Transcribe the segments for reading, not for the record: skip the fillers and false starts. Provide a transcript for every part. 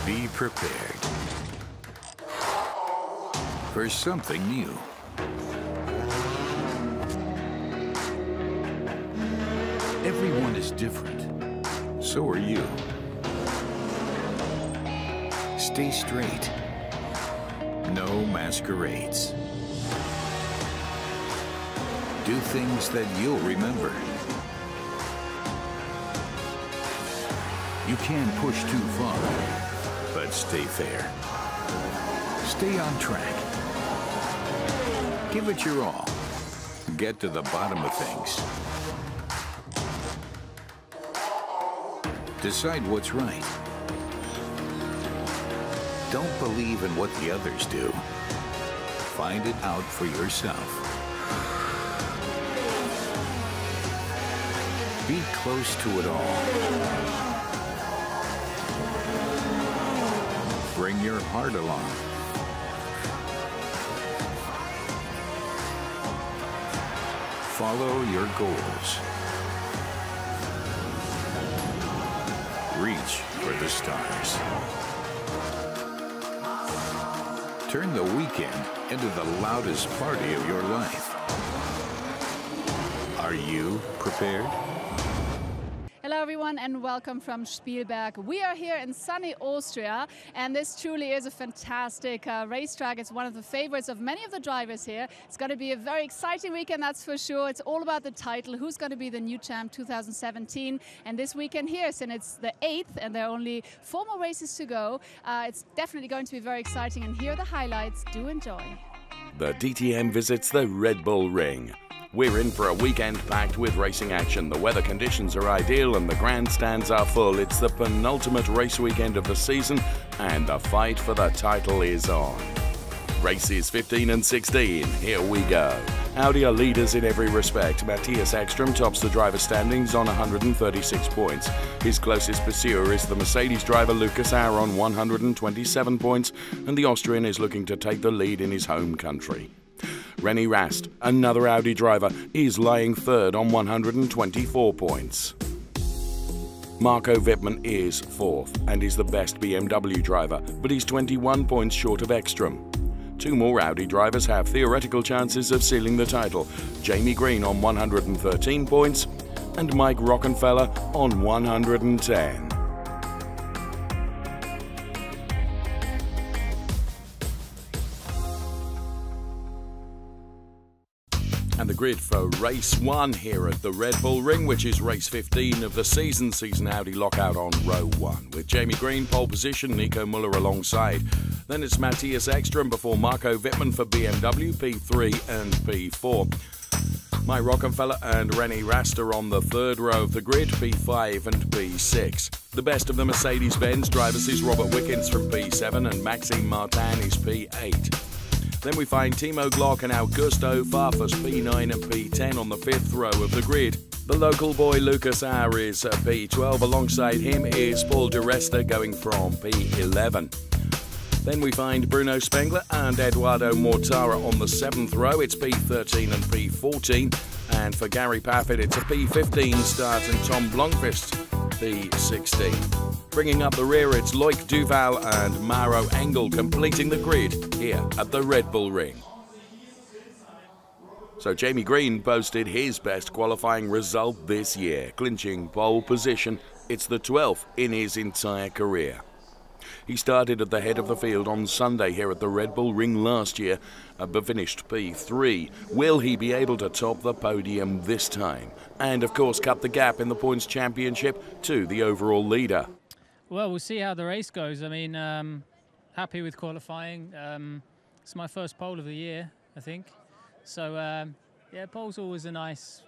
Be prepared for something new. Everyone is different. So are you. Stay straight. No masquerades. Do things that you'll remember. You can push too far, but stay fair. Stay on track. Give it your all. Get to the bottom of things. Decide what's right. Don't believe in what the others do. Find it out for yourself. Be close to it all. Bring your heart along. Follow your goals. Reach for the stars. Turn the weekend into the loudest party of your life. Are you prepared? Hello everyone and welcome from Spielberg. We are here in sunny Austria and this truly is a fantastic racetrack. It's one of the favorites of many of the drivers here. It's going to be a very exciting weekend, that's for sure. It's all about the title, who's going to be the new champ 2017. And this weekend here, since it's the 8th and there are only 4 more races to go, it's definitely going to be very exciting. And here are the highlights. Do enjoy. The DTM visits the Red Bull Ring. We're in for a weekend packed with racing action. The weather conditions are ideal and the grandstands are full. It's the penultimate race weekend of the season and the fight for the title is on. Races 15 and 16, here we go. Audi are leaders in every respect. Matias Eckstrom tops the driver standings on 136 points. His closest pursuer is the Mercedes driver Lucas Auer on 127 points, and the Austrian is looking to take the lead in his home country. René Rast, another Audi driver, is lying third on 124 points. Marco Wittmann is fourth and is the best BMW driver, but he's 21 points short of Eckstrom. 2 more Audi drivers have theoretical chances of sealing the title. Jamie Green on 113 points and Mike Rockenfeller on 110. And the grid for race 1 here at the Red Bull Ring, which is race 15 of the season Audi lockout on row 1. With Jamie Green pole position, Nico Muller alongside. Then it's Matias Eckstrom before Marco Wittmann for BMW, P3 and P4. Mike Rockenfeller and René Rast are on the 3rd row of the grid, P5 and P6. The best of the Mercedes-Benz drivers is Robert Wiggins from P7 and Maxime Martin is P8. Then we find Timo Glock and Augusto Farfus P9 and P10 on the 5th row of the grid. The local boy Lucas Auer is P12. Alongside him is Paul Di Resta going from P11. Then we find Bruno Spengler and Eduardo Mortara on the 7th row. It's P13 and P14. And for Gary Paffett, it's a P15 start and Tom Blomqvist P16. Bringing up the rear, it's Loic Duval and Mauro Engel completing the grid here at the Red Bull Ring. So Jamie Green posted his best qualifying result this year, clinching pole position. It's the 12th in his entire career. He started at the head of the field on Sunday here at the Red Bull Ring last year, but finished P3. Will he be able to top the podium this time? And of course cut the gap in the points championship to the overall leader. Well, we'll see how the race goes. I mean, happy with qualifying. It's my first pole of the year, I think. So, yeah, pole's always a nice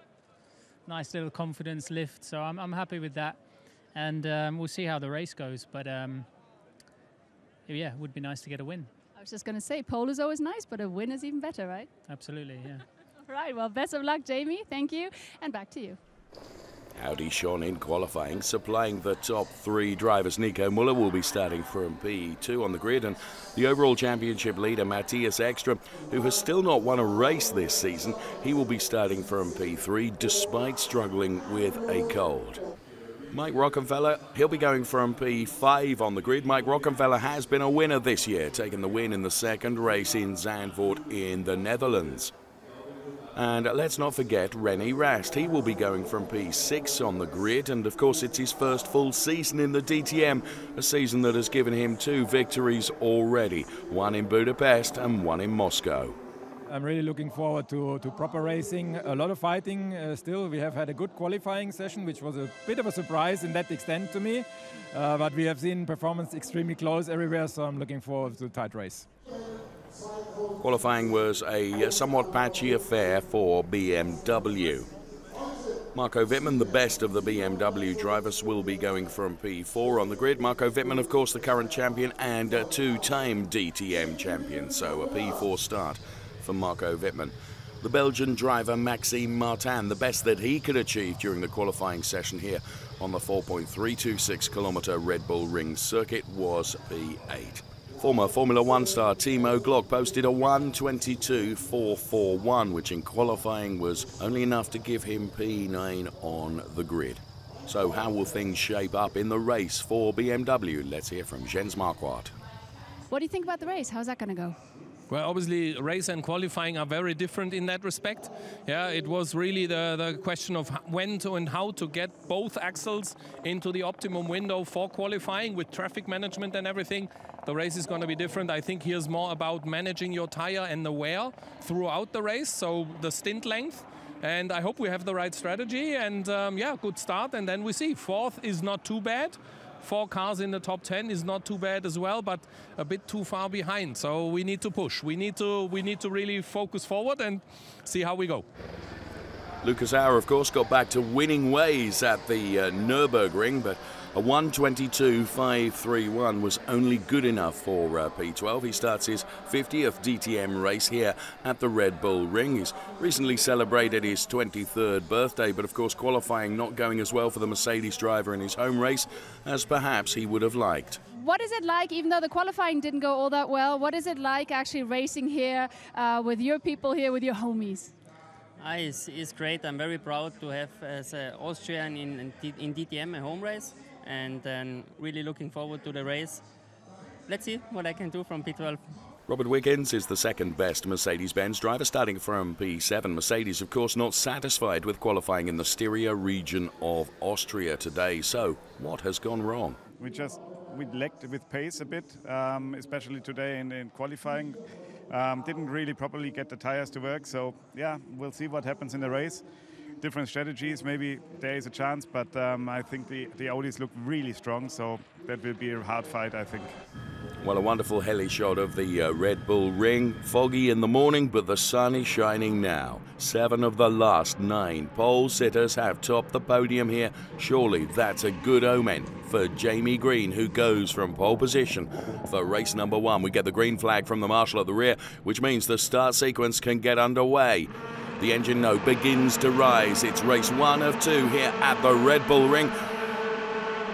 little confidence lift. So I'm happy with that. And we'll see how the race goes. But, yeah, it would be nice to get a win. I was just going to say, pole is always nice, but a win is even better, right? Absolutely, yeah. All right, well, best of luck, Jamie. Thank you. And back to you. Audi shone in qualifying, supplying the top 3 drivers. Nico Muller will be starting from P2 on the grid, and the overall championship leader, Matias Eckstrom, who has still not won a race this season, he will be starting from P3 despite struggling with a cold. Mike Rockenfeller, he'll be going from P5 on the grid. Mike Rockenfeller has been a winner this year, taking the win in the second race in Zandvoort in the Netherlands. And let's not forget René Rast. He will be going from P6 on the grid, and of course it's his first full season in the DTM, a season that has given him 2 victories already, one in Budapest and one in Moscow. I'm really looking forward to proper racing, a lot of fighting still. We have had a good qualifying session, which was a bit of a surprise in that extent to me. But we have seen performance extremely close everywhere, so I'm looking forward to a tight race. Qualifying was a somewhat patchy affair for BMW. Marco Wittmann, the best of the BMW drivers, will be going from P4 on the grid. Marco Wittmann, of course, the current champion and a 2-time DTM champion, so a P4 start for Marco Wittmann. The Belgian driver Maxime Martin, the best that he could achieve during the qualifying session here on the 4.326 kilometre Red Bull Ring circuit was P8. Former Formula 1 star Timo Glock posted a 1:22.441, which in qualifying was only enough to give him P9 on the grid. So how will things shape up in the race for BMW? Let's hear from Jens Marquardt. What do you think about the race? How's that going to go? Well, obviously, race and qualifying are very different in that respect. Yeah, it was really the question of when to and how to get both axles into the optimum window for qualifying with traffic management and everything. The race is going to be different. I think here's more about managing your tire and the wear throughout the race, so the stint length. And I hope we have the right strategy. And yeah, good start. And then we see. 4th is not too bad. 4 cars in the top 10 is not too bad as well, but a bit too far behind. So we need to push. We need to really focus forward and see how we go. Lucas Auer, of course, got back to winning ways at the Nürburgring, but a 1:22.531 was only good enough for P12. He starts his 50th DTM race here at the Red Bull Ring. He's recently celebrated his 23rd birthday, but of course qualifying not going as well for the Mercedes driver in his home race as perhaps he would have liked. What is it like, even though the qualifying didn't go all that well, what is it like actually racing here with your people here, with your homies? It's great. I'm very proud to have as an Austrian in DTM a home race, and really looking forward to the race. Let's see what I can do from P12. Robert Wiggins is the second best Mercedes-Benz driver, starting from P7. Mercedes, of course, not satisfied with qualifying in the Styria region of Austria today. So, what has gone wrong? We lacked with pace a bit, especially today in qualifying. Didn't really properly get the tires to work, so yeah, we'll see what happens in the race. Different strategies, maybe there is a chance, but I think the Audis look really strong, so that will be a hard fight, I think. Well, a wonderful heli shot of the Red Bull Ring. Foggy in the morning, but the sun is shining now. 7 of the last 9 pole sitters have topped the podium here. Surely that's a good omen for Jamie Green, who goes from pole position for race number 1. We get the green flag from the marshal at the rear, which means the start sequence can get underway. The engine note begins to rise. It's race 1 of 2 here at the Red Bull Ring.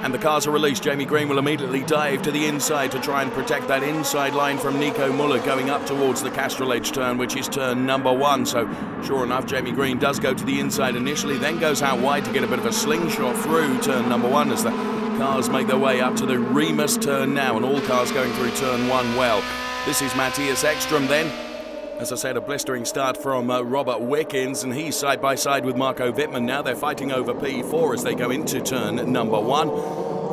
And the cars are released. Jamie Green will immediately dive to the inside to try and protect that inside line from Nico Muller going up towards the Castrol Edge turn, which is turn number 1. So sure enough, Jamie Green does go to the inside initially, then goes out wide to get a bit of a slingshot through turn number 1 as the cars make their way up to the Remus turn now, and all cars going through turn 1 well. This is Matias Eckstrom then. As I said, a blistering start from Robert Wiggins, and he's side by side with Marco Wittmann now. They're fighting over P4 as they go into turn number 1.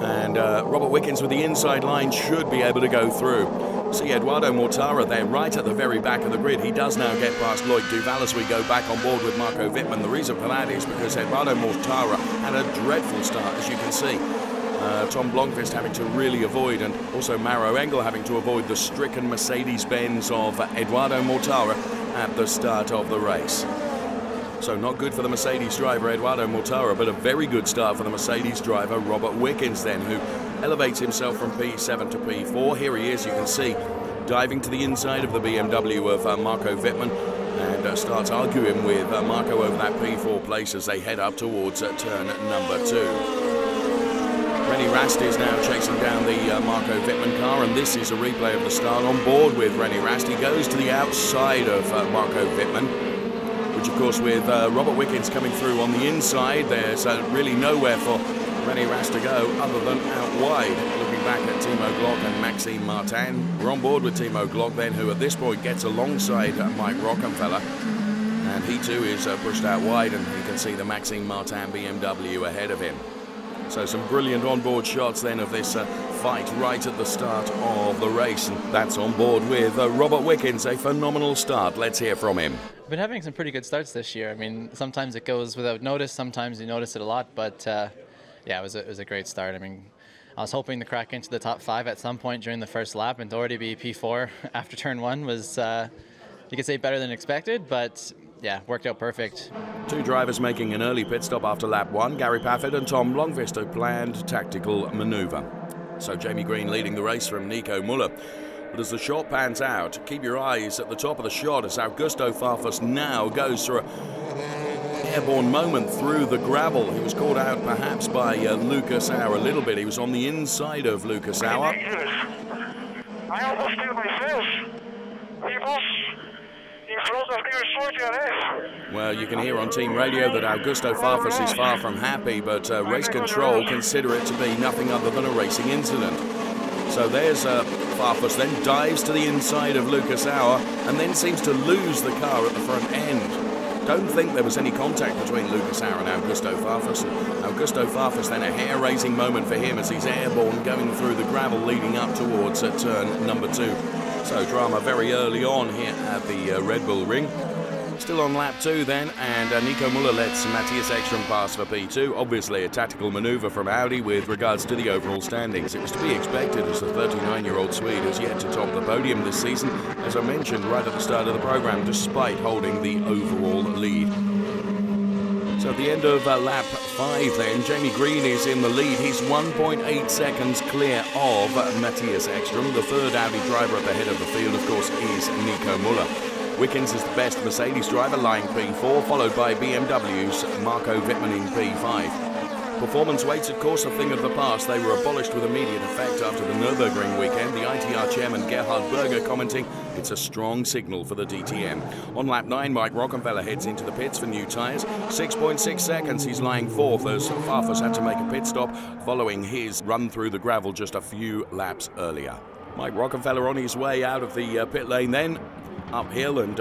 And Robert Wiggins with the inside line should be able to go through. See Eduardo Mortara there right at the very back of the grid. He does now get past Lloyd Duval as we go back on board with Marco Wittmann. The reason for that is because Eduardo Mortara had a dreadful start, as you can see. Tom Blomqvist having to really avoid, and also Maro Engel having to avoid the stricken Mercedes-Benz of Eduardo Mortara at the start of the race. So not good for the Mercedes driver Eduardo Mortara, but a very good start for the Mercedes driver Robert Wiggins then, who elevates himself from P7 to P4. Here he is, you can see, diving to the inside of the BMW of Marco Wittmann, and starts arguing with Marco over that P4 place as they head up towards turn number 2. René Rast is now chasing down the Marco Wittmann car, and this is a replay of the start on board with René Rast. He goes to the outside of Marco Wittmann, which of course with Robert Wiggins coming through on the inside, there's really nowhere for Many has to go other than out wide. Looking back at Timo Glock and Maxime Martin. We're on board with Timo Glock then, who at this point gets alongside Mike Rockenfeller. And he too is pushed out wide, and you can see the Maxime Martin BMW ahead of him. So some brilliant onboard shots then of this fight right at the start of the race. And that's on board with Robert Wiggins, a phenomenal start. Let's hear from him. I've been having some pretty good starts this year. I mean, sometimes it goes without notice, sometimes you notice it a lot, but yeah, it was a great start. I mean, I was hoping to crack into the top 5 at some point during the first lap, and to already be P4 after turn 1 was, you could say, better than expected, but yeah, worked out perfect. 2 drivers making an early pit stop after lap 1, Gary Paffett and Tom Blomqvist, a planned tactical manoeuvre. So Jamie Green leading the race from Nico Muller. But as the shot pans out, keep your eyes at the top of the shot as Augusto Farfus now goes through an airborne moment through the gravel. He was caught out perhaps by Lucas Auer a little bit. He was on the inside of Lucas Auer. I almost killed myself. He was in front of near 40 RS. Well, you can hear on team radio that Augusto Farfus is far from happy, but race control consider it to be nothing other than a racing incident. So there's Farfus, then dives to the inside of Lucas Auer and then seems to lose the car at the front end. Don't think there was any contact between Lucas Auer and Augusto Farfus. Augusto Farfus, then a hair-raising moment for him as he's airborne going through the gravel leading up towards turn number 2. So drama very early on here at the Red Bull Ring. Still on lap 2 then, and Nico Muller lets Matias Eckstrom pass for P2. Obviously a tactical manoeuvre from Audi with regards to the overall standings. It was to be expected as the 39-year-old Swede has yet to top the podium this season, as I mentioned right at the start of the programme, despite holding the overall lead. So at the end of lap 5 then, Jamie Green is in the lead. He's 1.8 seconds clear of Matias Eckstrom. The third Audi driver at the head of the field, of course, is Nico Muller. Wiggins is the best Mercedes driver, lying P4, followed by BMW's Marco Wittmann in P5. Performance weights, of course, a thing of the past. They were abolished with immediate effect after the Nürburgring weekend. The ITR chairman Gerhard Berger commenting, it's a strong signal for the DTM. On lap 9, Mike Rockenfeller heads into the pits for new tyres. 6.6 seconds, he's lying 4th as Farfus had to make a pit stop following his run through the gravel just a few laps earlier. Mike Rockenfeller on his way out of the pit lane then, uphill, and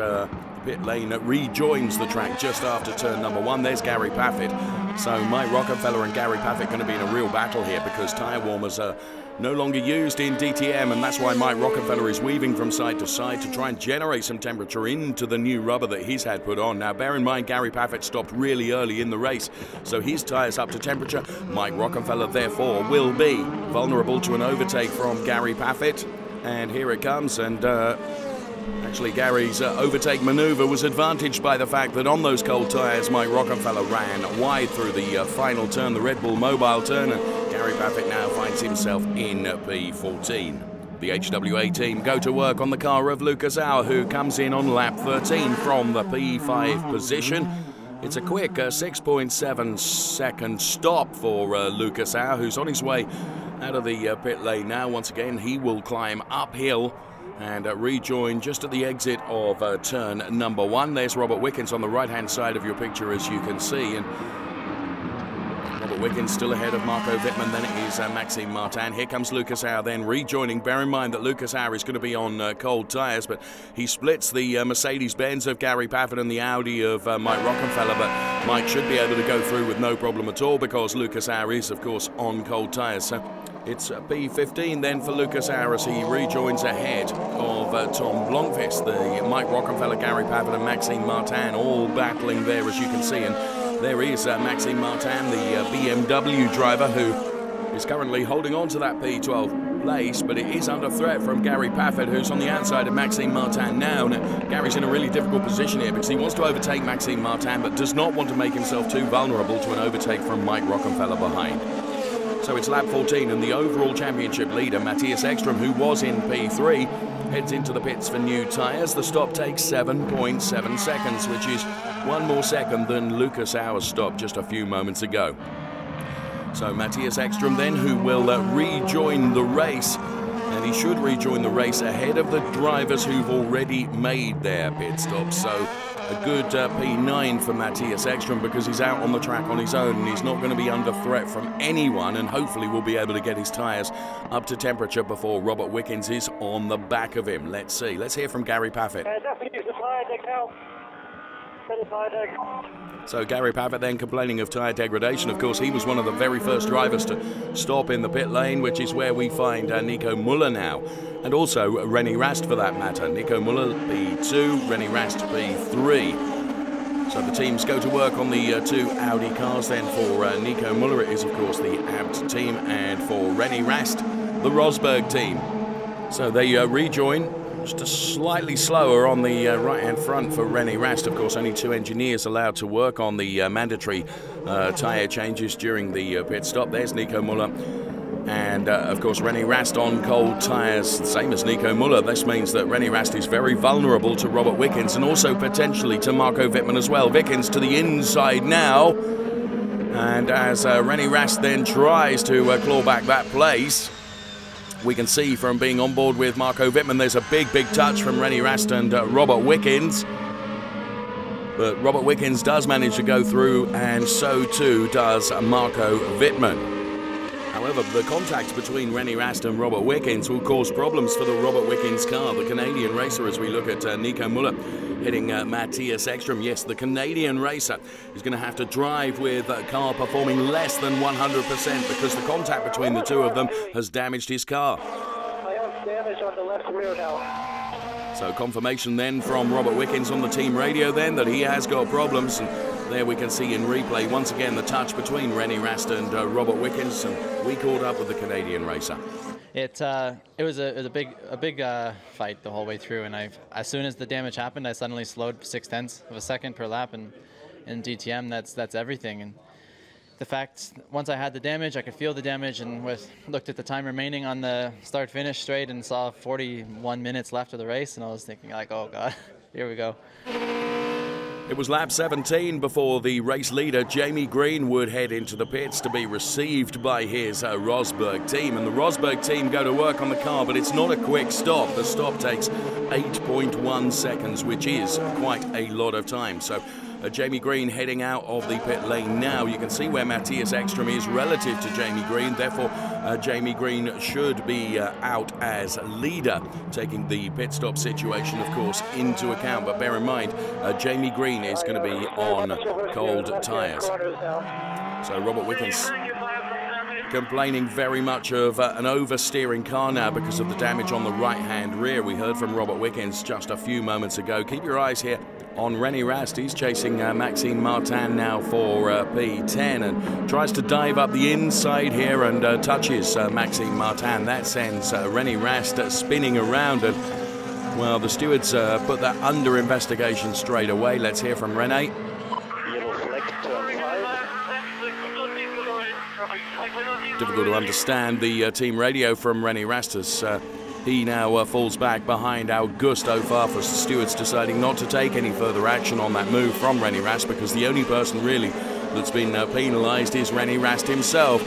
pit lane rejoins the track just after turn number 1. There's Gary Paffett. So Mike Rockenfeller and Gary Paffett going to be in a real battle here because tyre warmers are no longer used in DTM, and that's why Mike Rockenfeller is weaving from side to side to try and generate some temperature into the new rubber that he's had put on. Now bear in mind Gary Paffett stopped really early in the race, so his tyres up to temperature. Mike Rockenfeller therefore will be vulnerable to an overtake from Gary Paffett, and here it comes. And actually, Gary's overtake manoeuvre was advantaged by the fact that on those cold tyres, Mike Rockenfeller ran wide through the final turn, the Red Bull Mobile turn, and Gary Paffett now finds himself in P14. The HWA team go to work on the car of Lucas Auer, who comes in on lap 13 from the P5 position. It's a quick 6.7 second stop for Lucas Auer, who's on his way out of the pit lane now. Once again, he will climb uphill and rejoin just at the exit of turn number 1. There's Robert Wiggins on the right-hand side of your picture, as you can see. And Robert Wiggins still ahead of Marco Wittmann. Then it is Maxime Martin. Here comes Lucas Auer then rejoining. Bear in mind that Lucas Auer is going to be on cold tyres, but he splits the Mercedes-Benz of Gary Paffett and the Audi of Mike Rockenfeller. But Mike should be able to go through with no problem at all because Lucas Auer is, of course, on cold tyres. So it's P15 then for Lucas Auer as he rejoins ahead of Tom Blomqvist. The Mike Rockenfeller, Gary Paffett and Maxime Martin all battling there, as you can see. And there is Maxime Martin, the BMW driver, who is currently holding on to that P12 place, but it is under threat from Gary Paffett, who's on the outside of Maxime Martin now. Now, Gary's in a really difficult position here because he wants to overtake Maxime Martin, but does not want to make himself too vulnerable to an overtake from Mike Rockenfeller behind. So it's lap 14, and the overall championship leader, Matias Eckstrom, who was in P3, heads into the pits for new tyres. The stop takes 7.7 seconds, which is 1 more second than Lucas Auer's stop just a few moments ago. So Matias Eckstrom then, who will rejoin the race. and he should rejoin the race ahead of the drivers who've already made their pit stops. So a good P9 for Matias Eckstrom, because he's out on the track on his own and he's not going to be under threat from anyone, and hopefully will be able to get his tyres up to temperature before Robert Wiggins is on the back of him. Let's see. Let's hear from Gary Paffett. Definitely use the tyre deck now. Set the tyre deck. So Gary Paffett then complaining of tyre degradation. Of course, he was one of the very first drivers to stop in the pit lane, which is where we find Nico Muller now. And also René Rast for that matter. Nico Muller P2, René Rast P3. So the teams go to work on the two Audi cars then. For Nico Muller it is of course the Abt team, and for René Rast the Rosberg team. So they rejoin. Just slightly slower on the right-hand front for René Rast. Of course, only 2 engineers allowed to work on the mandatory tyre changes during the pit stop. There's Nico Muller. And, of course, René Rast on cold tyres, same as Nico Muller. This means that René Rast is very vulnerable to Robert Wiggins and also potentially to Marco Wittmann as well. Wiggins to the inside now. And as René Rast then tries to claw back that place, we can see from being on board with Marco Wittmann, there's a big touch from René Rast and Robert Wiggins. But Robert Wiggins does manage to go through, and so too does Marco Wittmann. However, the contact between René Rast and Robert Wiggins will cause problems for the Robert Wiggins car, the Canadian racer, as we look at Nico Muller hitting Matias Eckstrom. Yes, the Canadian racer is going to have to drive with a car performing less than 100% because the contact between the two of them has damaged his car. I have damage on the left rear now. So confirmation then from Robert Wiggins on the team radio then that he has got problems. And there we can see in replay once again the touch between René Rast and Robert Wiggins, and we caught up with the Canadian racer. It was a big fight the whole way through, and as soon as the damage happened, I suddenly slowed 0.6 of a second per lap, and in DTM that's everything. And the fact once I had the damage, I could feel the damage, and looked at the time remaining on the start-finish straight and saw 41 minutes left of the race, and I was thinking like, oh god, here we go. It was lap 17 before the race leader, Jamie Green, would head into the pits to be received by his Rosberg team. And the Rosberg team go to work on the car, but it's not a quick stop. The stop takes 8.1 seconds, which is quite a lot of time. So Jamie Green heading out of the pit lane now. You can see where Matias Eckstrom is relative to Jamie Green. Therefore, Jamie Green should be out as leader, taking the pit stop situation, of course, into account. But bear in mind, Jamie Green is going to be on cold tyres. So Robert Wiggins complaining very much of an oversteering car now because of the damage on the right-hand rear. We heard from Robert Wiggins just a few moments ago. Keep your eyes here on René Rast. He's chasing Maxime Martin now for P10 and tries to dive up the inside here and touches Maxime Martin. That sends René Rast spinning around, and well, the stewards put that under investigation straight away. Let's hear from René. Difficult to understand the team radio from René Rast as he now falls back behind Augusto Farfus. The stewards deciding not to take any further action on that move from René Rast, because the only person really that's been penalised is René Rast himself,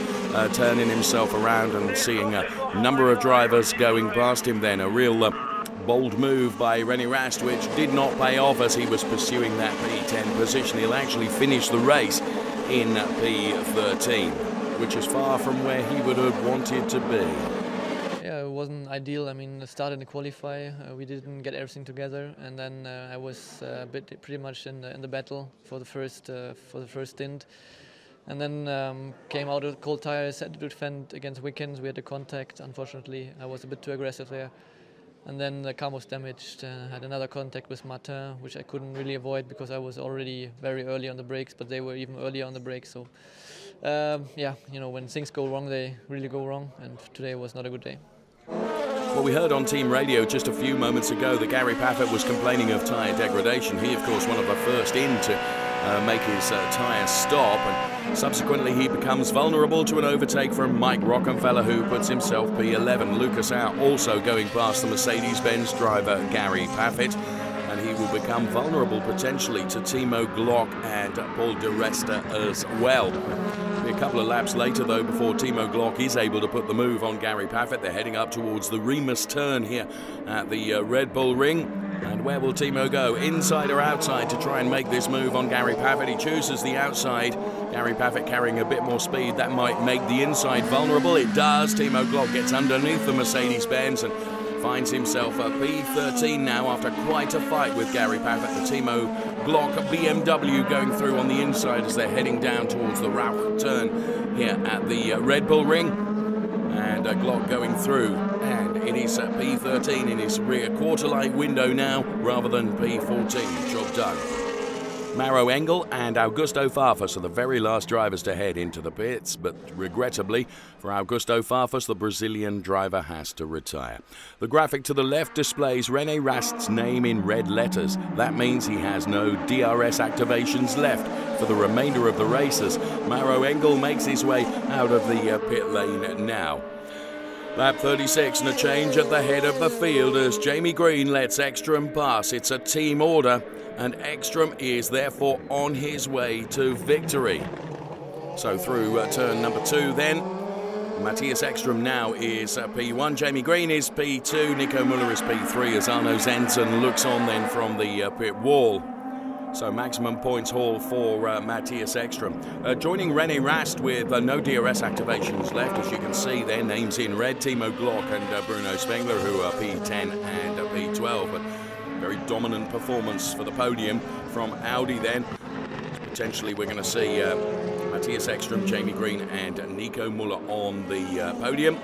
turning himself around and seeing a number of drivers going past him then. A real bold move by René Rast, which did not pay off as he was pursuing that P10 position. He'll actually finish the race in P13, which is far from where he would have wanted to be. Yeah, it wasn't ideal. I mean, the start in the qualify, we didn't get everything together, and then I was pretty much in the battle for the first stint, and then came out of cold tires, had to defend against Wiggins. We had a contact. Unfortunately, I was a bit too aggressive there, and then the car was damaged. Had another contact with Martin, which I couldn't really avoid because I was already very early on the brakes, but they were even earlier on the brakes. So. Yeah, you know, when things go wrong, they really go wrong, and today was not a good day. Well, we heard on team radio just a few moments ago that Gary Paffett was complaining of tyre degradation. He, of course, one of the first in to make his tyre stop, and subsequently he becomes vulnerable to an overtake from Mike Rockenfeller, who puts himself P11. Lucas out also going past the Mercedes-Benz driver Gary Paffett. and he will become vulnerable potentially to Timo Glock and Paul de Resta as well. Be a couple of laps later though before Timo Glock is able to put the move on Gary Paffett. They're heading up towards the Remus turn here at the Red Bull Ring. And where will Timo go? Inside or outside to try and make this move on Gary Paffett? He chooses the outside. Gary Paffett carrying a bit more speed. That might make the inside vulnerable. It does. Timo Glock gets underneath the Mercedes-Benz and finds himself at P13 now after quite a fight with Gary Paffett. The Timo Glock BMW going through on the inside as they're heading down towards the Rauch turn here at the Red Bull Ring. And Glock going through, and it is at P13 in his rear quarter light window now rather than P14. Job done. Maro Engel and Augusto Farfus are the very last drivers to head into the pits, but regrettably for Augusto Farfus, the Brazilian driver has to retire. The graphic to the left displays René Rast's name in red letters. That means he has no DRS activations left for the remainder of the races. Maro Engel makes his way out of the pit lane now. Lap 36 and a change at the head of the field as Jamie Green lets Eckstrom pass. It's a team order, and Eckstrom is therefore on his way to victory. So through turn number 2 then, Matias Eckstrom now is P1, Jamie Green is P2, Nico Muller is P3 as Arno Zensen looks on then from the pit wall. So maximum points haul for Matias Eckstrom. Joining René Rast with no DRS activations left, as you can see their names in red, Timo Glock and Bruno Spengler, who are P10 and P12. But very dominant performance for the podium from Audi then. Potentially we're going to see Matias Eckstrom, Jamie Green and Nico Muller on the podium.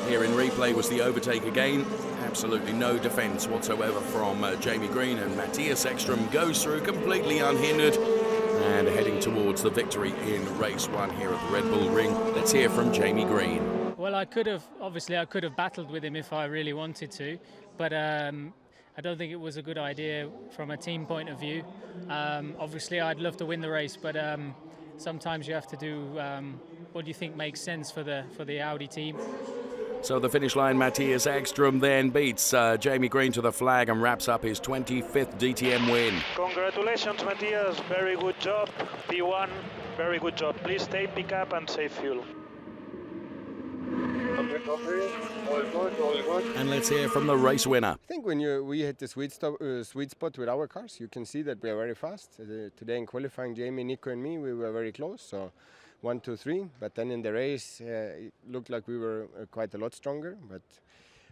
Here in replay was the overtake again. Absolutely no defence whatsoever from Jamie Green, and Matias Eckstrom goes through completely unhindered and heading towards the victory in race 1 here at the Red Bull Ring. Let's hear from Jamie Green. Well, I could have battled with him if I really wanted to, but I don't think it was a good idea from a team point of view. Obviously, I'd love to win the race, but sometimes you have to do what you think makes sense for the Audi team. So the finish line, Matias Eckstrom then beats Jamie Green to the flag and wraps up his 25th DTM win. Congratulations, Matias. Very good job. P1, very good job. Please stay, pick up and save fuel. And let's hear from the race winner. I think when we hit the sweet spot with our cars, you can see that we are very fast. Today in qualifying, Jamie, Nico and me, we were very close. So 1, 2, 3, but then in the race it looked like we were quite a lot stronger, but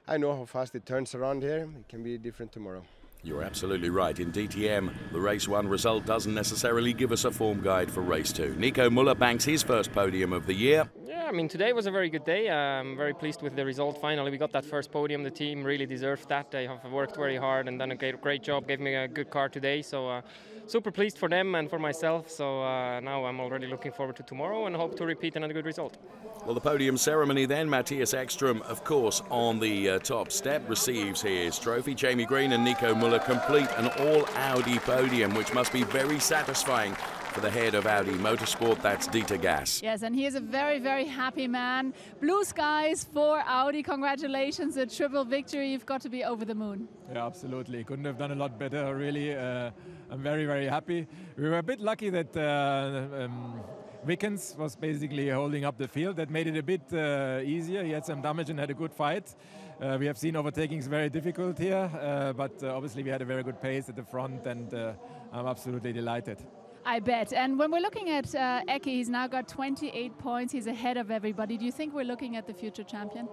I know how fast it turns around here. It can be different tomorrow. You're absolutely right. In DTM, the race 1 result doesn't necessarily give us a form guide for race 2. Nico Muller banks his first podium of the year. Yeah, I mean, today was a very good day. I'm very pleased with the result. Finally, we got that first podium. The team really deserved that. They have worked very hard and done a great job. Gave me a good car today, so super pleased for them and for myself. So now I'm already looking forward to tomorrow and hope to repeat another good result. Well, the podium ceremony then, Matias Eckstrom, of course, on the top step, receives his trophy. Jamie Green and Nico Muller complete an all-Audi podium, which must be very satisfying for the head of Audi Motorsport, that's Dieter Gas. Yes, and he is a very, very happy man. Blue skies for Audi. Congratulations, a triple victory. You've got to be over the moon. Yeah, absolutely. Couldn't have done a lot better, really. I'm very, very happy. We were a bit lucky that Wiggins was basically holding up the field. That made it a bit easier. He had some damage and had a good fight. We have seen overtakings very difficult here, but obviously we had a very good pace at the front, and I'm absolutely delighted. I bet. And when we're looking at Ecke, he's now got 28 points. He's ahead of everybody. Do you think we're looking at the future champion?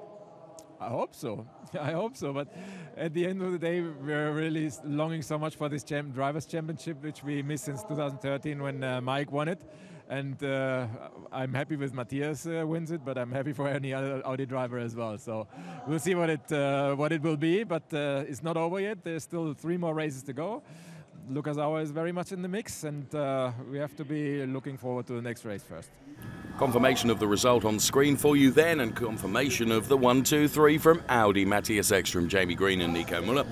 I hope so. I hope so. But at the end of the day, we're really longing so much for this Drivers' Championship, which we missed since 2013 when Mike won it. And I'm happy with Matias wins it, but I'm happy for any other Audi driver as well. So we'll see what it will be. But it's not over yet. There's still 3 more races to go. Lucas Auer is very much in the mix, and we have to be looking forward to the next race first. Confirmation of the result on screen for you then, and confirmation of the 1, 2, 3 from Audi, Matias Eckstrom, Jamie Green and Nico Muller.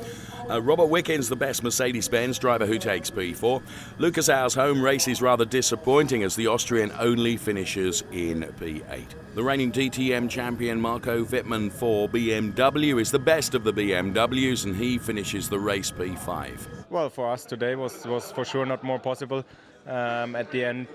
Robert Wiggins, the best Mercedes-Benz driver, who takes P4. Lucas Au's home race is rather disappointing as the Austrian only finishes in P8. The reigning DTM champion Marco Wittmann for BMW is the best of the BMWs, and he finishes the race P5. Well, for us today was for sure not more possible. At the end,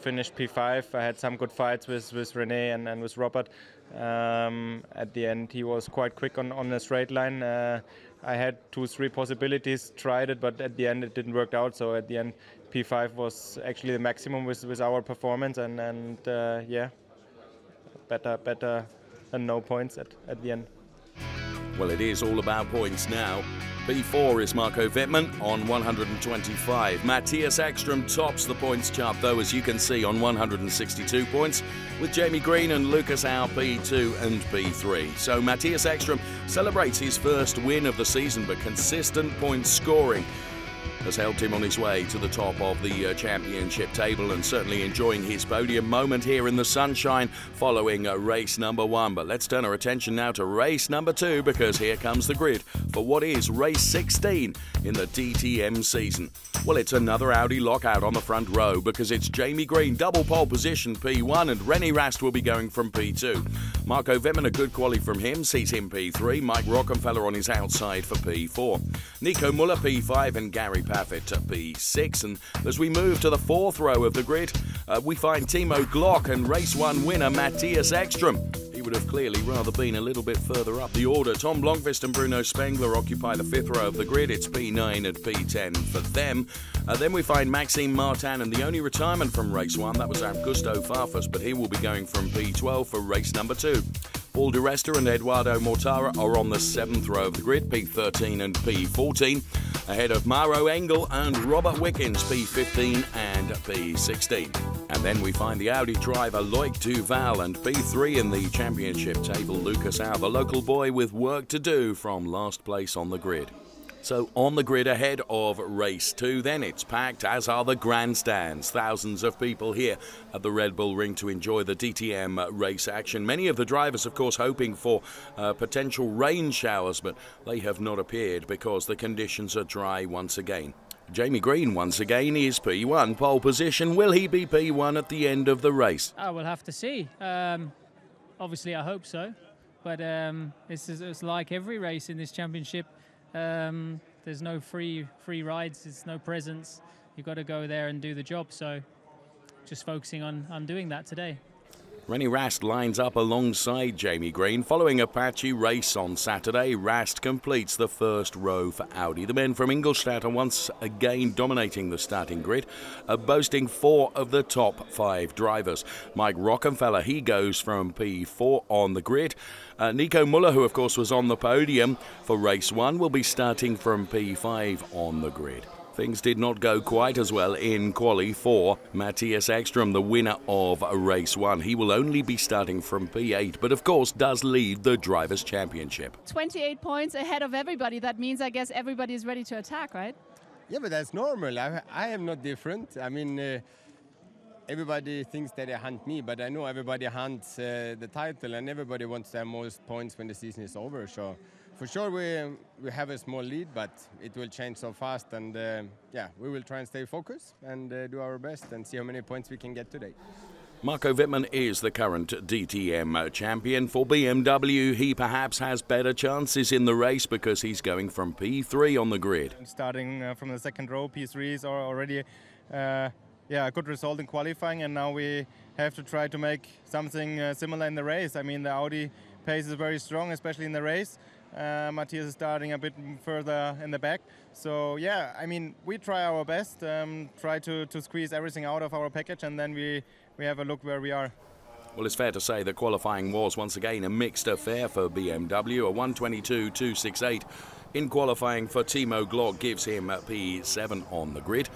finished P5. I had some good fights with Rene and with Robert. At the end, he was quite quick on the straight line. I had 2-3 possibilities, tried it, but at the end it didn't work out. So at the end, P5 was actually the maximum with our performance, and yeah, better than no points at the end. Well, it is all about points now. P4 is Marco Wittmann on 125. Matias Eckstrom tops the points chart, though, as you can see, on 162 points, with Jamie Green and Lucas Au P2 and P3. So Matias Eckstrom celebrates his first win of the season, but consistent point scoring has helped him on his way to the top of the championship table, and certainly enjoying his podium moment here in the sunshine following race number 1. But let's turn our attention now to race number 2, because here comes the grid for what is race 16 in the DTM season. Well, it's another Audi lockout on the front row, because it's Jamie Green, double pole position P1, and René Rast will be going from P2. Marco Wittmann, a good quali from him, sees him P3. Mike Rockenfeller on his outside for P4. Nico Muller P5 and Gary Paffett at P6. And as we move to the 4th row of the grid, we find Timo Glock and race 1 winner Matias Eckstrom. He would have clearly rather been a little bit further up the order. Tom Blomqvist and Bruno Spengler occupy the 5th row of the grid. It's P9 and P10 for them. Then we find Maxime Martin, and the only retirement from race 1, that was Augusto Farfus, but he will be going from P12 for race number 2. Paul Di Resta and Eduardo Mortara are on the 7th row of the grid, P13 and P14, ahead of Mauro Engel and Robert Wiggins, P15 and P16. And then we find the Audi driver Loic Duval, and P3 in the championship table, Lucas Au, the local boy with work to do from last place on the grid. So on the grid ahead of race 2, then it's packed, as are the grandstands. Thousands of people here at the Red Bull Ring to enjoy the DTM race action. Many of the drivers, of course, hoping for potential rain showers, but they have not appeared because the conditions are dry once again. Jamie Green, once again, is P1, pole position. Will he be P1 at the end of the race? Oh, we'll have to see. Obviously, I hope so. But it's like every race in this championship. There's no free rides, there's no presents. You've got to go there and do the job, so just focusing on doing that today. René Rast lines up alongside Jamie Green. Following a patchy race on Saturday, Rast completes the 1st row for Audi. The men from Ingolstadt are once again dominating the starting grid, boasting 4 of the top 5 drivers. Mike Rockenfeller, he goes from P4 on the grid. Nico Muller, who of course was on the podium for race 1, will be starting from P5 on the grid. Things did not go quite as well in quali for Matias Eckstrom, the winner of race 1. He will only be starting from P8, but of course does lead the Drivers' Championship. 28 points ahead of everybody. That means, I guess, everybody is ready to attack, right? Yeah, but that's normal. I am not different. I mean, everybody thinks that they hunt me, but I know everybody hunts the title, and everybody wants their most points when the season is over. So for sure we have a small lead, but it will change so fast, and yeah, we will try and stay focused and do our best and see how many points we can get today. Marco Wittmann is the current DTM champion. For BMW, he perhaps has better chances in the race because he's going from P3 on the grid. Starting from the 2nd row, P3s are already yeah, a good result in qualifying, and now we have to try to make something similar in the race. I mean, the Audi pace is very strong, especially in the race. Matias is starting a bit further in the back. So yeah, I mean, we try our best, try to squeeze everything out of our package, and then we have a look where we are. Well, it's fair to say that qualifying was once again a mixed affair for BMW. A 1:22.268 in qualifying for Timo Glock gives him P7 on the grid.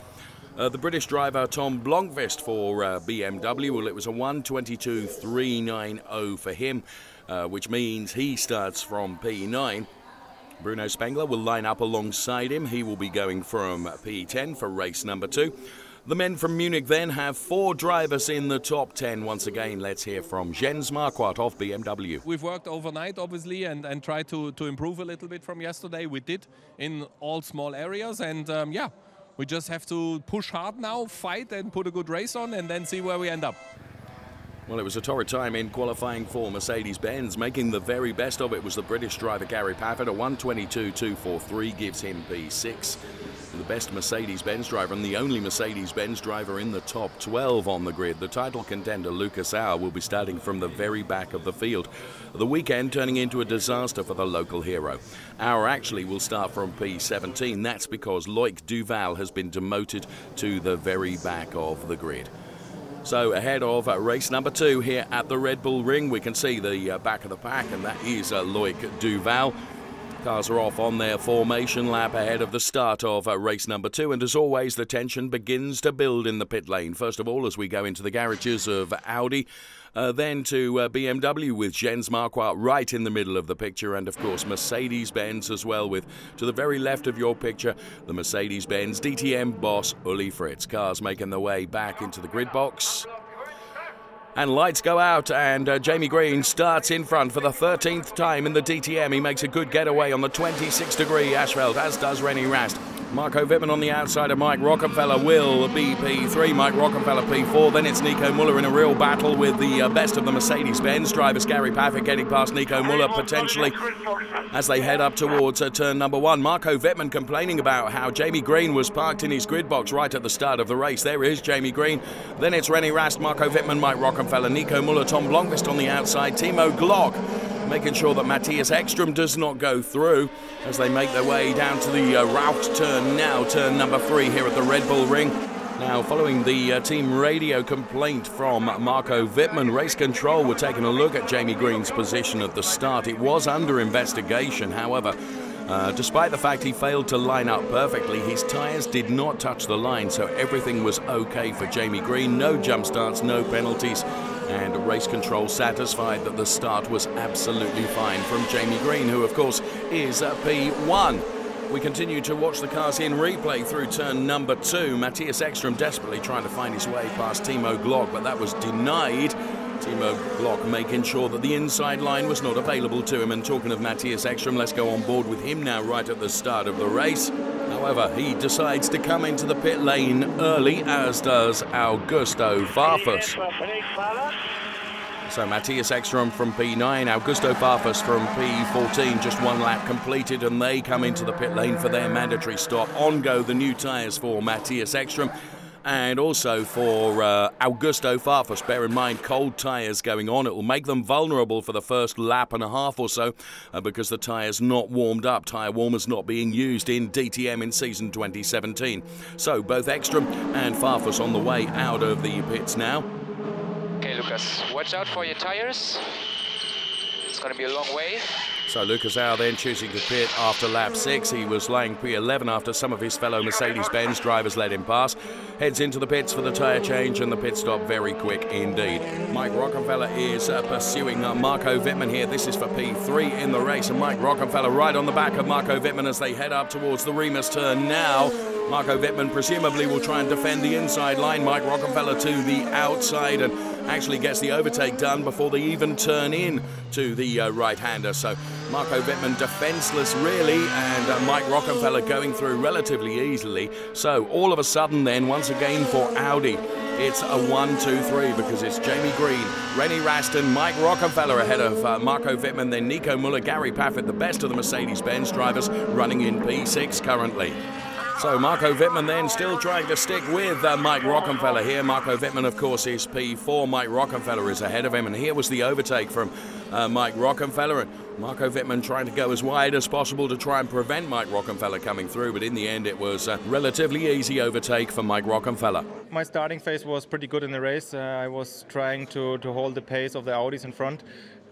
The British driver Tom Blomqvist for BMW, well, it was a 1:22.390 for him, which means he starts from P9. Bruno Spengler will line up alongside him. He will be going from P10 for race number 2. The men from Munich then have 4 drivers in the top 10. Once again, let's hear from Jens Marquardt of BMW. We've worked overnight, obviously, and tried to improve a little bit from yesterday. We did in all small areas, and yeah, we just have to push hard now, fight and put a good race on, and then see where we end up. Well, it was a torrid time in qualifying for Mercedes-Benz. Making the very best of it was the British driver Gary Paffett. A 1:22.243 gives him P6. The best Mercedes-Benz driver and the only Mercedes-Benz driver in the top 12 on the grid. The title contender Lucas Auer will be starting from the very back of the field. The weekend turning into a disaster for the local hero. Auer actually will start from P17. That's because Loic Duval has been demoted to the very back of the grid. So ahead of race number 2 here at the Red Bull Ring, we can see the back of the pack, and that is Loic Duval. Cars are off on their formation lap ahead of the start of race number 2, and as always the tension begins to build in the pit lane. First of all, as we go into the garages of Audi, then to BMW with Jens Marquardt right in the middle of the picture, and of course Mercedes-Benz as well, with to the very left of your picture the Mercedes-Benz DTM boss Uli Fritz. Cars making their way back into the grid box. And lights go out, and Jamie Green starts in front for the 13th time in the DTM. He makes a good getaway on the 26-degree asphalt, as does René Rast. Marco Wittmann on the outside of Mike Rockenfeller will be P3, Mike Rockenfeller P4. Then it's Nico Muller in a real battle with the best of the Mercedes-Benz drivers. Gary Paffett getting past Nico Muller potentially as they head up towards turn number 1. Marco Wittmann complaining about how Jamie Green was parked in his grid box right at the start of the race. There is Jamie Green. Then it's René Rast, Marco Wittmann, Mike Rockenfeller, Nico Muller, Tom Blomqvist on the outside, Timo Glock making sure that Matias Eckstrom does not go through as they make their way down to the route turn now, turn number 3 here at the Red Bull Ring. Now, following the team radio complaint from Marco Wittmann, race control were taking a look at Jamie Green's position at the start. It was under investigation, however, despite the fact he failed to line up perfectly, his tyres did not touch the line, so everything was okay for Jamie Green. No jump starts, no penalties, and race control satisfied that the start was absolutely fine from Jamie Green, who of course is P1. We continue to watch the cars in replay through turn number 2. Matias Eckstrom desperately trying to find his way past Timo Glock, but that was denied. Timo Glock making sure that the inside line was not available to him. And talking of Matias Eckstrom, let's go on board with him now right at the start of the race. However, he decides to come into the pit lane early, as does Augusto Farfus. So Matias Eckstrom from P9, Augusto Farfus from P14, just 1 lap completed, and they come into the pit lane for their mandatory stop. On go the new tyres for Matias Eckstrom. And also for Augusto Farfus. Bear in mind, cold tyres going on. It will make them vulnerable for the first lap and a half or so because the tyres not warmed up. Tyre warmers not being used in DTM in season 2017. So both Eckstrom and Farfus on the way out of the pits now. Okay, Lucas, watch out for your tyres. It's going to be a long way. So Lucas Auer then choosing to pit after lap 6. He was laying P11 after some of his fellow Mercedes-Benz drivers let him pass. Heads into the pits for the tyre change, and the pit stop very quick indeed. Mike Rockenfeller is pursuing Marco Wittmann here. This is for P3 in the race, and Mike Rockenfeller right on the back of Marco Wittmann as they head up towards the Remus turn now. Marco Wittmann presumably will try and defend the inside line. Mike Rockenfeller to the outside and actually gets the overtake done before they even turn in to the right-hander. So Marco Wittmann defenseless really, and Mike Rockenfeller going through relatively easily. So all of a sudden then, once again for Audi, it's a 1-2-3 because it's Jamie Green, René Rast and Mike Rockenfeller ahead of Marco Wittmann, then Nico Muller, Gary Paffett, the best of the Mercedes-Benz drivers, running in P6 currently. So Marco Wittmann then still trying to stick with Mike Rockenfeller here. Marco Wittmann, of course, is P4. Mike Rockenfeller is ahead of him. And here was the overtake from Mike Rockenfeller. And Marco Wittmann trying to go as wide as possible to try and prevent Mike Rockenfeller coming through. But in the end, it was a relatively easy overtake for Mike Rockenfeller. My starting phase was pretty good in the race. I was trying to hold the pace of the Audis in front.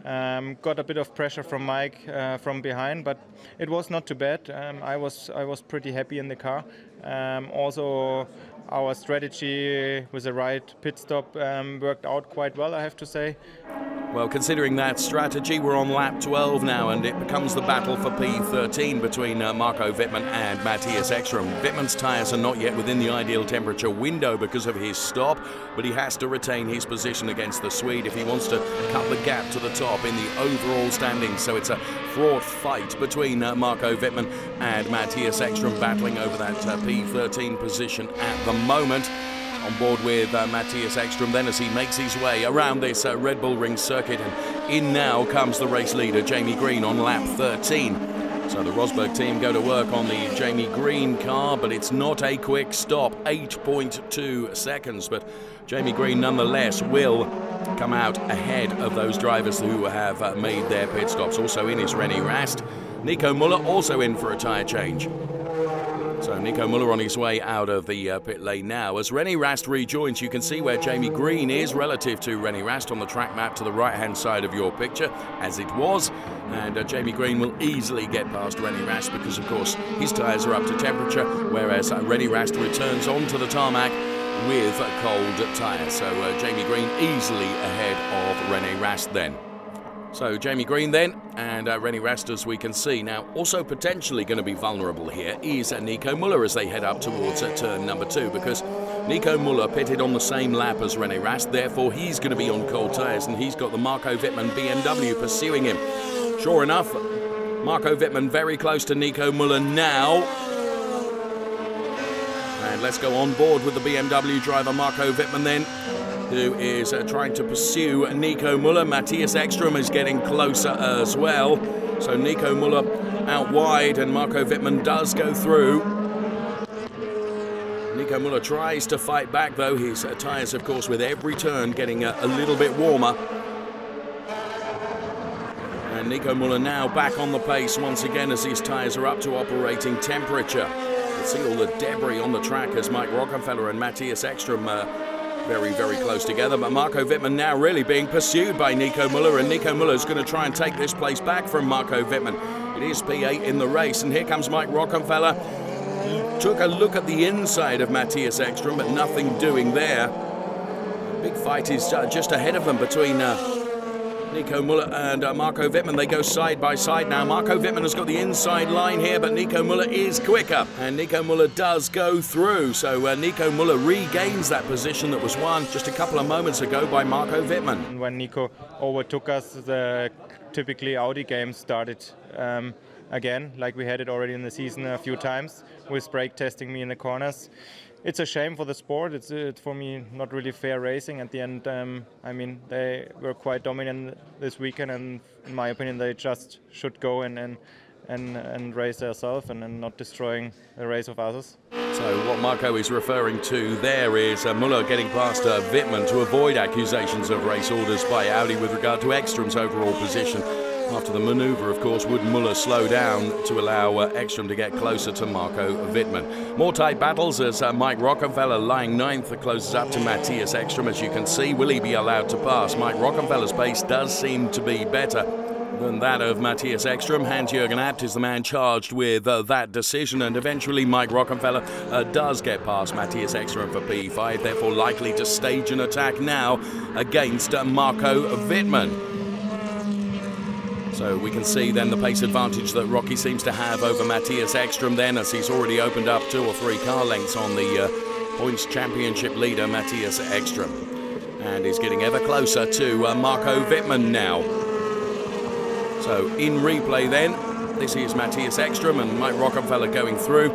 Got a bit of pressure from Mike from behind, but it was not too bad. I was pretty happy in the car. Also, our strategy with the right pit stop worked out quite well, I have to say. Well, considering that strategy, we're on lap 12 now, and it becomes the battle for P13 between Marco Wittmann and Matias Eckstrom. Wittmann's tyres are not yet within the ideal temperature window because of his stop, but he has to retain his position against the Swede if he wants to cut the gap to the top in the overall standings. So it's a fraught fight between Marco Wittmann and Matias Eckstrom, battling over that P13 position at the moment. On board with Matias Eckstrom then as he makes his way around this Red Bull Ring circuit, and in now comes the race leader Jamie Green on lap 13. So the Rosberg team go to work on the Jamie Green car, but it's not a quick stop, 8.2 seconds, but Jamie Green nonetheless will come out ahead of those drivers who have made their pit stops. Also in is René Rast. Nico Muller also in for a tyre change. So Nico Muller on his way out of the pit lane now. As René Rast rejoins, you can see where Jamie Green is relative to René Rast on the track map to the right-hand side of your picture, as it was. And Jamie Green will easily get past René Rast because, of course, his tyres are up to temperature, whereas René Rast returns onto the tarmac with cold tyres. So Jamie Green easily ahead of René Rast then. So Jamie Green then, and René Rast, as we can see. Now, also potentially going to be vulnerable here is Nico Muller as they head up towards turn number 2, because Nico Muller pitted on the same lap as René Rast, therefore he's going to be on cold tyres, and he's got the Marco Wittmann BMW pursuing him. Sure enough, Marco Wittmann very close to Nico Muller now. And let's go on board with the BMW driver Marco Wittmann then, who is trying to pursue Nico Muller. Matias Eckstrom is getting closer as well. So Nico Muller out wide, and Marco Wittmann does go through. Nico Muller tries to fight back though. His tyres, of course, with every turn getting a little bit warmer. And Nico Muller now back on the pace once again as his tyres are up to operating temperature. You can see all the debris on the track as Mike Rockefeller and Matias Eckstrom very, very close together, but Marco Wittmann now really being pursued by Nico Muller, and Nico Muller's going to try and take this place back from Marco Wittmann. It is P8 in the race, and here comes Mike Rockefeller. He took a look at the inside of Matias Eckstrom, but nothing doing there. Big fight is just ahead of them between Nico Muller and Marco Wittmann. They go side by side now. Marco Wittmann has got the inside line here, but Nico Muller is quicker, and Nico Muller does go through. So Nico Muller regains that position that was won just a couple of moments ago by Marco Wittmann. When Nico overtook us, the typically Audi game started again, like we had it already in the season a few times, with brake testing me in the corners. It's a shame for the sport. It's for me not really fair racing. At the end, I mean, they were quite dominant this weekend, and in my opinion, they just should go and race themselves and not destroying the race of others. So what Marco is referring to there is Muller getting past Wittmann to avoid accusations of race orders by Audi with regard to Ekstrom's overall position. After the manoeuvre, of course, would Muller slow down to allow Eckstrom to get closer to Marco Wittmann. More tight battles as Mike Rockefeller, lying 9th, closes up to Matias Eckstrom. As you can see, will he be allowed to pass? Mike Rockefeller's pace does seem to be better than that of Matias Eckstrom. Hans-Jürgen Abt is the man charged with that decision, and eventually Mike Rockefeller does get past Matias Eckstrom for P5, therefore likely to stage an attack now against Marco Wittmann. So we can see then the pace advantage that Rocky seems to have over Matias Eckstrom then, as he's already opened up 2 or 3 car lengths on the points championship leader Matias Eckstrom. And he's getting ever closer to Marco Wittmann now. So in replay then, this is Matias Eckstrom and Mike Rockefeller going through.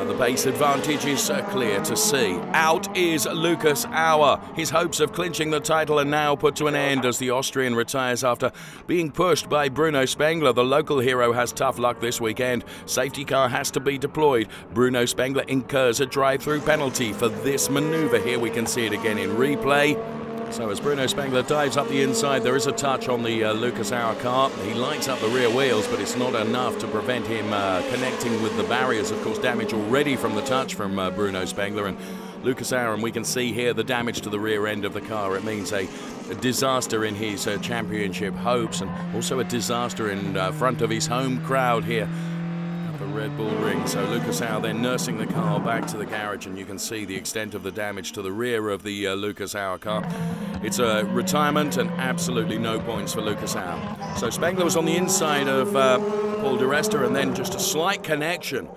The pace advantage is clear to see. Out is Lucas Auer. His hopes of clinching the title are now put to an end as the Austrian retires after being pushed by Bruno Spengler. The local hero has tough luck this weekend. Safety car has to be deployed. Bruno Spengler incurs a drive-through penalty for this manoeuvre. Here we can see it again in replay. So as Bruno Spengler dives up the inside, there is a touch on the Lucas Auer car. He lights up the rear wheels, but it's not enough to prevent him connecting with the barriers. Of course, damage already from the touch from Bruno Spengler and Lucas Auer, and we can see here the damage to the rear end of the car. It means a disaster in his championship hopes, and also a disaster in front of his home crowd here at the Red Bull Ring. So Lucas Howe then nursing the car back to the garage, and you can see the extent of the damage to the rear of the Lucas Howe car. It's a retirement and absolutely no points for Lucas Howe. So Spengler was on the inside of Paul di Resta, and then just a slight connection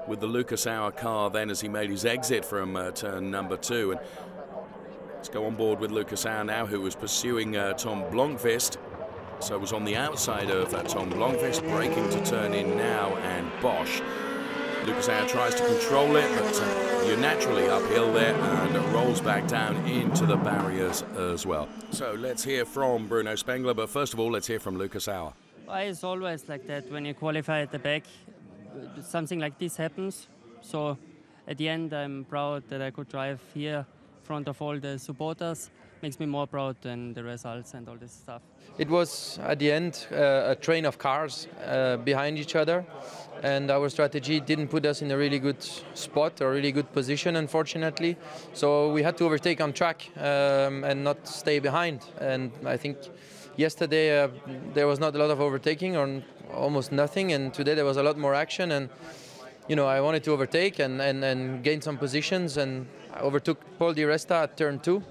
with the Lucas Howe car then as he made his exit from turn number 2. And let's go on board with Lucas Howe now, who was pursuing Tom Blomqvist. So was on the outside of Tom Blomqvist, braking to turn in now, and Bosch. Lucas Howe tries to control it, but you're naturally uphill there, and it rolls back down into the barriers as well. So let's hear from Bruno Spengler, but first of all, let's hear from Lucas Howe. It's always like that when you qualify at the back, something like this happens. So at the end, I'm proud that I could drive here in front of all the supporters. Makes me more proud than the results and all this stuff. It was, at the end, a train of cars behind each other, and our strategy didn't put us in a really good spot or really good position, unfortunately. So we had to overtake on track and not stay behind. And I think yesterday there was not a lot of overtaking, or almost nothing, and today there was a lot more action. And you know, I wanted to overtake and gain some positions, and I overtook Paul di Resta at turn 2.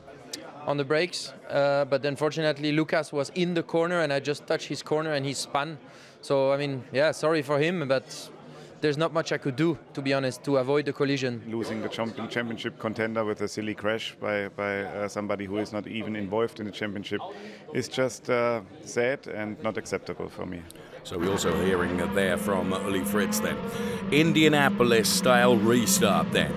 On the brakes, but unfortunately Lucas was in the corner and I just touched his corner and he spun. So I mean, yeah, sorry for him, but there's not much I could do, to be honest, to avoid the collision. Losing the championship contender with a silly crash by somebody who is not even involved in the championship is just sad and not acceptable for me. So we're also hearing there from Uli Fritz then. Indianapolis-style restart then.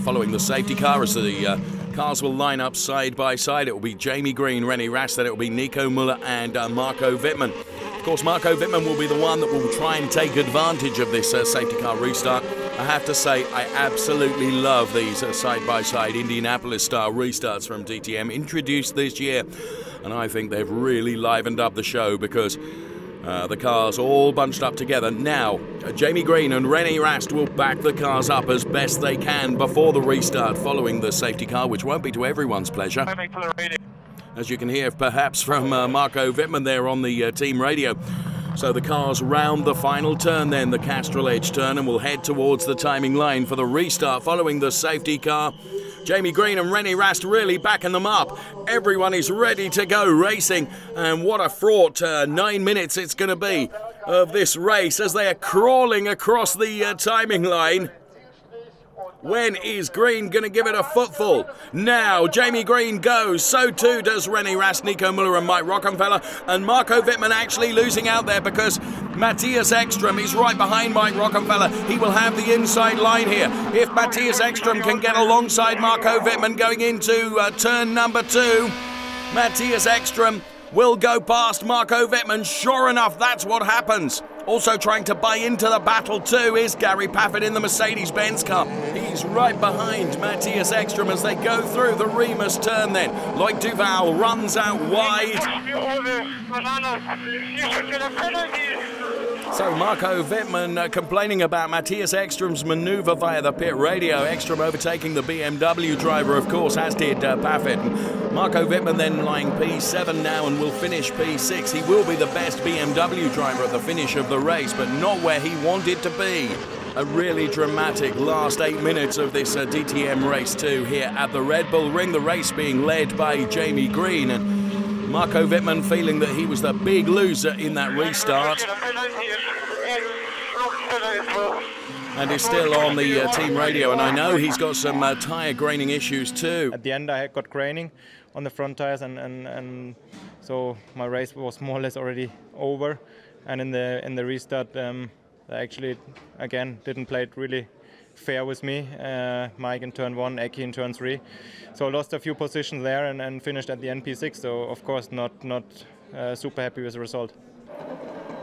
Following the safety car as the cars will line up side by side. It will be Jamie Green, René Rast, then it will be Nico Muller and Marco Wittmann. Of course, Marco Wittmann will be the one that will try and take advantage of this safety car restart. I have to say, I absolutely love these side-by-side Indianapolis-style restarts from DTM, introduced this year. And I think they've really livened up the show because the cars all bunched up together. Now, Jamie Green and René Rast will back the cars up as best they can before the restart following the safety car, which won't be to everyone's pleasure. As you can hear perhaps from Marco Wittmann there on the team radio. So the cars round the final turn then, the Castrol Edge turn, and will head towards the timing line for the restart following the safety car. Jamie Green and René Rast really backing them up. Everyone is ready to go racing, and what a fraught 9 minutes it's going to be of this race as they are crawling across the timing line. When is Green going to give it a footfall? Now, Jamie Green goes. So too does René Rast, Nico Muller and Mike Rockenfeller. And Marco Wittmann actually losing out there because Matias Eckstrom is right behind Mike Rockenfeller. He will have the inside line here. If Matias Eckstrom can get alongside Marco Wittmann going into turn number 2, Matias Eckstrom will go past Marco Wittmann. Sure enough, that's what happens. Also trying to buy into the battle too is Gary Paffett in the Mercedes-Benz car. He's right behind Matias Eckstrom as they go through the Remus turn then. Lloyd Duval runs out wide. So Marco Wittmann complaining about Matias Ekstrom's manoeuvre via the pit radio. Eckstrom overtaking the BMW driver, of course, as did Paffett. Marco Wittmann then lying P7 now and will finish P6. He will be the best BMW driver at the finish of the race, but not where he wanted to be. A really dramatic last 8 minutes of this DTM race too here at the Red Bull Ring. The race being led by Jamie Green, and Marco Wittmann feeling that he was the big loser in that restart. And he's still on the team radio, and I know he's got some tyre graining issues too. At the end I got graining on the front tyres, and so my race was more or less already over. And in the restart, I actually again didn't play it really fair with me. Mike in turn 1, Eki in turn 3. So I lost a few positions there and finished at the end P6. So of course not super happy with the result.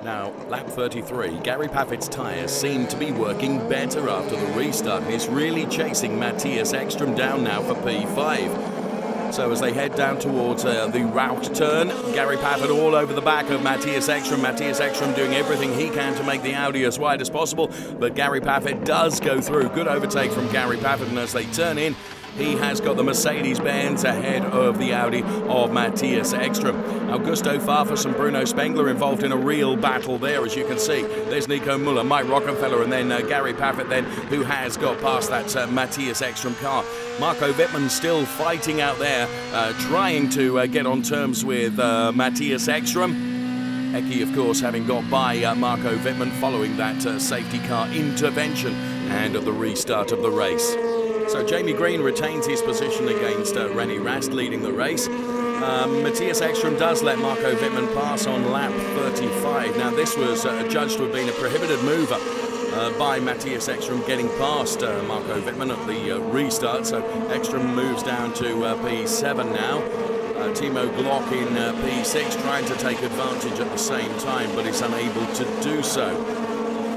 Now, lap 33, Gary Paffett's tyres seem to be working better after the restart, and he's really chasing Matias Eckstrom down now for P5. So as they head down towards the route turn, Gary Paffett all over the back of Matias Eckstrom. Matias Eckstrom doing everything he can to make the Audi as wide as possible, but Gary Paffett does go through. Good overtake from Gary Paffett, and as they turn in He has got the Mercedes-Benz ahead of the Audi of Matias Eckstrom. Augusto Farfus and Bruno Spengler involved in a real battle there, as you can see. There's Nico Muller, Mike Rockenfeller, and then Gary Paffett then, who has got past that Matias Eckstrom car. Marco Wittmann still fighting out there, trying to get on terms with Matias Eckstrom. Ecke, of course, having got by Marco Wittmann following that safety car intervention and the restart of the race. So Jamie Green retains his position against René Rast, leading the race. Matias Eckstrom does let Marco Wittmann pass on lap 35. Now, this was judged to have been a prohibited mover by Matias Eckstrom getting past Marco Wittmann at the restart. So Eckstrom moves down to P7 now. Timo Glock in P6 trying to take advantage at the same time, but is unable to do so.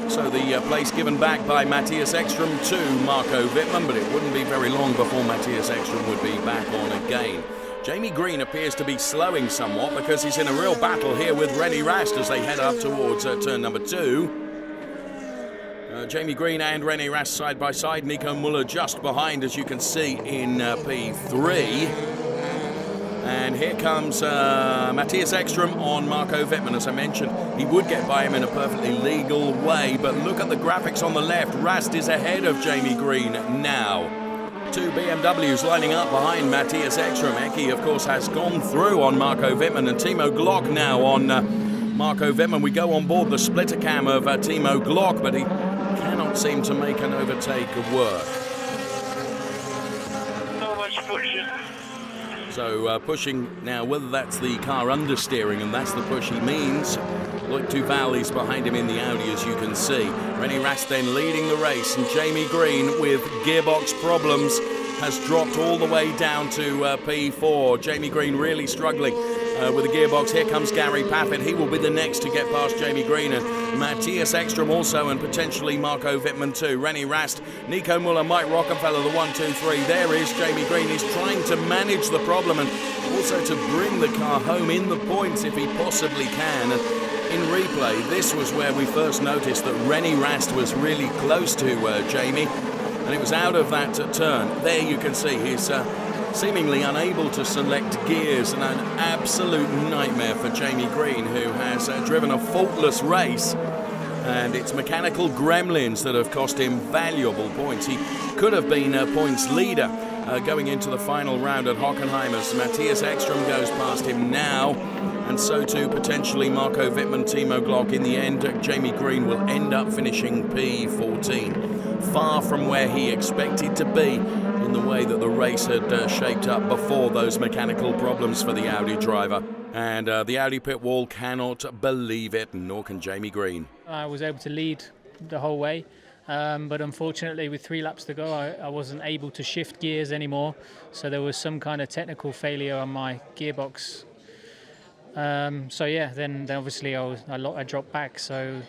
So the place given back by Matias Eckstrom to Marco Wittmann, but it wouldn't be very long before Matias Eckstrom would be back on again. Jamie Green appears to be slowing somewhat because he's in a real battle here with René Rast as they head up towards turn number 2. Jamie Green and René Rast side by side. Nico Muller just behind, as you can see, in P3. And here comes Matias Eckstrom on Marco Wittmann. As I mentioned, he would get by him in a perfectly legal way, but look at the graphics on the left. Rast is ahead of Jamie Green now. 2 BMWs lining up behind Matias Eckstrom. Ecke, of course, has gone through on Marco Wittmann, and Timo Glock now on Marco Wittmann. We go on board the splitter cam of Timo Glock, but he cannot seem to make an overtake work. So much pushing. So pushing now, whether that's the car understeering, and that's the push he means. Look, Duval is behind him in the Audi, as you can see. René Rast then leading the race, and Jamie Green, with gearbox problems, has dropped all the way down to P4. Jamie Green really struggling with the gearbox. Here comes Gary Paffett. He will be the next to get past Jamie Green, and Matias Eckstrom also, and potentially Marco Wittmann too. René Rast, Nico Muller, Mike Rockenfeller, the 1, 2, 3. There is Jamie Green. He's trying to manage the problem and also to bring the car home in the points if he possibly can. And in replay, this was where we first noticed that René Rast was really close to Jamie, and it was out of that turn. There you can see he's seemingly unable to select gears, and an absolute nightmare for Jamie Green, who has driven a faultless race. And it's mechanical gremlins that have cost him valuable points. He could have been a points leader going into the final round at Hockenheim, as Matias Eckstrom goes past him now, and so too potentially Marco Wittmann, Timo Glock. In the end, Jamie Green will end up finishing P14, far from where he expected to be in the way that the race had shaped up before those mechanical problems for the Audi driver. And the Audi pit wall cannot believe it, nor can Jamie Green. I was able to lead the whole way, but unfortunately with 3 laps to go I wasn't able to shift gears anymore, so there was some kind of technical failure on my gearbox. So yeah, then obviously I dropped back, so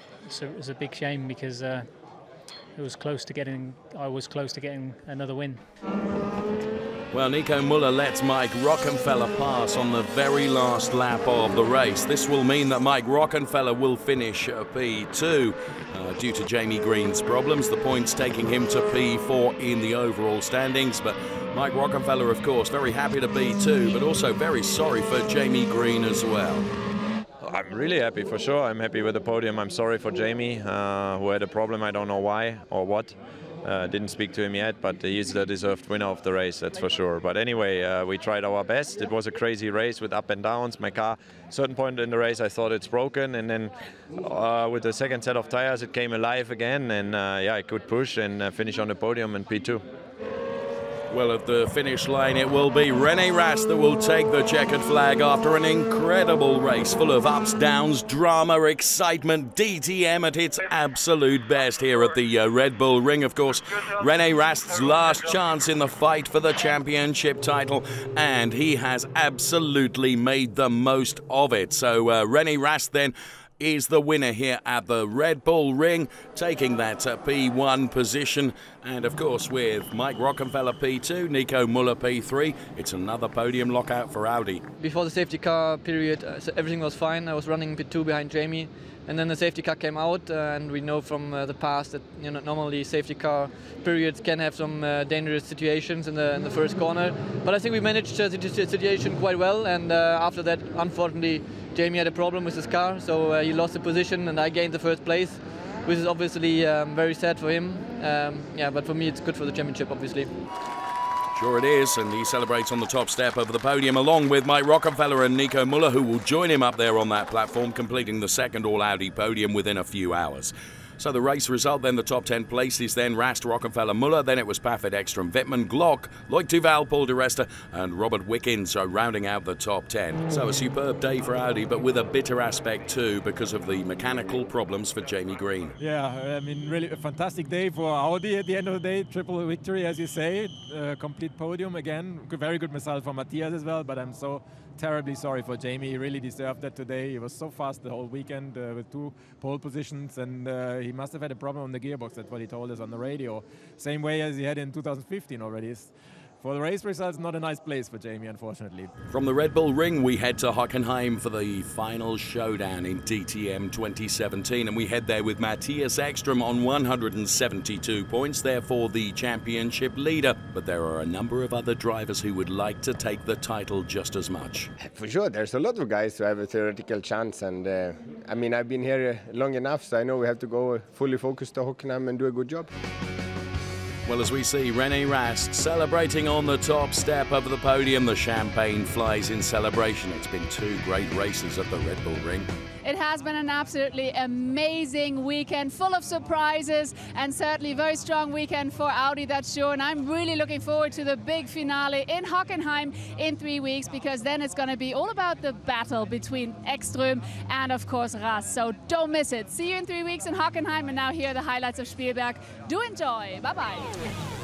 it was a big shame because I was close to getting another win. Well, Nico Muller lets Mike Rockenfeller pass on the very last lap of the race. This will mean that Mike Rockenfeller will finish P2 due to Jamie Green's problems. The points taking him to P4 in the overall standings. But Mike Rockenfeller, of course, very happy to be 2, but also very sorry for Jamie Green as well. I'm really happy, for sure. I'm happy with the podium. I'm sorry for Jamie, who had a problem. I don't know why or what. Didn't speak to him yet, but he's the deserved winner of the race, that's for sure. But anyway, we tried our best. It was a crazy race with up and downs. My car, at a certain point in the race, I thought it's broken, and then with the second set of tires, it came alive again, and yeah, I could push and finish on the podium in P2. Well, at the finish line, it will be René Rast that will take the checkered flag after an incredible race full of ups, downs, drama, excitement, DTM at its absolute best here at the Red Bull Ring. Of course, René Rast's last chance in the fight for the championship title, and he has absolutely made the most of it. So René Rast then is the winner here at the Red Bull Ring, taking that P1 position. And of course, with Mike Rockenfeller P2, Nico Muller P3, it's another podium lockout for Audi. Before the safety car period, everything was fine. I was running P2 behind Jamie, and then the safety car came out, and we know from the past that normally safety car periods can have some dangerous situations in the first corner. But I think we managed the situation quite well, and after that, unfortunately, Jamie had a problem with his car, so he lost the position, and I gained the first place, which is obviously very sad for him. Yeah, but for me, it's good for the championship, obviously. Sure it is, and he celebrates on the top step of the podium along with Mike Rockefeller and Nico Muller, who will join him up there on that platform, completing the second all-Audi podium within a few hours. So the race result, then the top 10 places, then Rast, Rockefeller, Muller, then it was Paffett, Eckstrom, Wittmann, Glock, Loic Duval, Paul di Resta and Robert Wiggins, so rounding out the top 10. So a superb day for Audi, but with a bitter aspect too because of the mechanical problems for Jamie Green. Yeah, I mean, really a fantastic day for Audi at the end of the day. Triple victory, as you say, complete podium again. Very good result for Matias as well, but I'm so terribly sorry for Jamie. He really deserved that today. He was so fast the whole weekend with 2 pole positions, and he must have had a problem on the gearbox. That's what he told us on the radio. Same way as he had in 2015 already. For the race results, not a nice place for Jamie, unfortunately. From the Red Bull Ring, we head to Hockenheim for the final showdown in DTM 2017, and we head there with Matias Eckstrom on 172 points, therefore the championship leader. But there are a number of other drivers who would like to take the title just as much. For sure, there's a lot of guys who have a theoretical chance, and I mean, I've been here long enough, so I know we have to go fully focused to Hockenheim and do a good job. Well, as we see René Rast celebrating on the top step of the podium, the champagne flies in celebration. It's been 2 great races at the Red Bull Ring. It has been an absolutely amazing weekend, full of surprises, and certainly very strong weekend for Audi, that's sure. And I'm really looking forward to the big finale in Hockenheim in 3 weeks, because then it's going to be all about the battle between Eckstrom and, of course, Rast. So don't miss it. See you in 3 weeks in Hockenheim, and now here are the highlights of Spielberg. Do enjoy. Bye-bye.